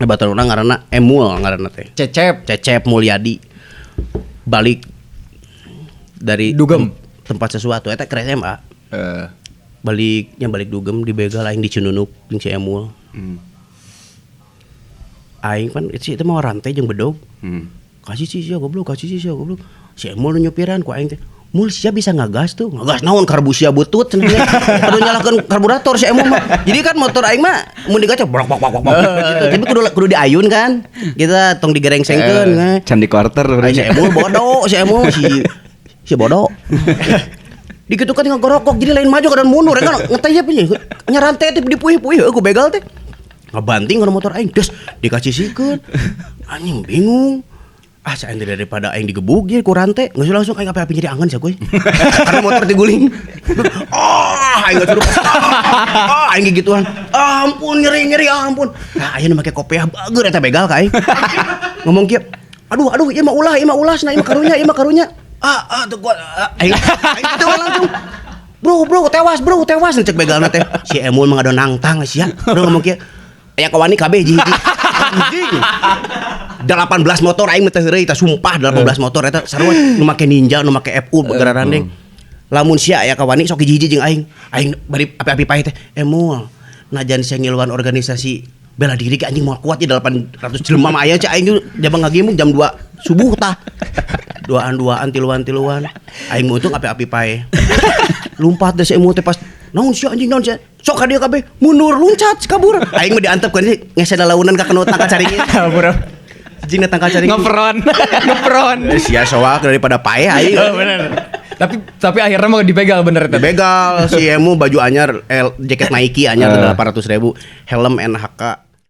Batur urang ngaranna Emul ngaranna teh. Cecep Mulyadi. Balik dari Dugem tempat sesuatu eta ke SMA. Balik dugem dibegal aing di Cinunuk jeung si Emul. Aing kan itu mah rantai jeung bedog. Kasih sih goblok. Si Emul nyupiran ku aing teh. Mul sia bisa ngagas tuh. Ngagas naon karbusia butut cenah. Kudu nyalakeun karburator si Emul mah. Jadi kan motor aing mah mun digaca brak gitu. Tapi kudu diayun kan. Kita tong digerengsengkeun. Can di quarter Si Emul bodoh, si bodoh. Dikitu kan tinggal gerokok jadi lain maju kadang mundur kan ngeteh apa nya nyarantai teh dipuih-puih aku begal teh ngabanting kana motor aing des dikasih sikeun anjing bingung aing daripada aing digebuk ge ku rantai geus langsung aing api-api jadi angan sia kuy karena motor diguling aing geus suruh aing gituan ampun nyeri ampun ayeuna make kopiah bager eta begal ka aing ngomong kieu aduh ieu mah ulah cenah ieu mah karunya tuh gua aing itu langsung bro tewas cek begalna teh si Emul mah ngadon nangtang sia bro ngomong kieu aya kawani kabeh hiji anjing 18 motor aing teh heureuy tah sumpah 18 motor eta sarua nu make Ninja nu make FU gerarandeng lamun sia aya kawani sok hiji jeung aing bari api-api pae teh Emul najan sia ngiluan organisasi bela diri ke anjing mau kuat ya 800 jelema mah aya cak aing jam ngagimung jam 2 subuh tah duaan tiluan aing untung api-api pae lumpat deh si Emul teh pas naon sia anjing naon sia sok ka dieu kabeh mundur luncat kabur aing mah diantep ka dieu ngese launan ka kenut tangka caringin kabur jeung tangka caringin ngepron sia soak daripada pae aing bener tapi akhirnya mau dibegal bener teh dibegal si Emul baju anyar jaket Nike anyar 800.000 helm NHK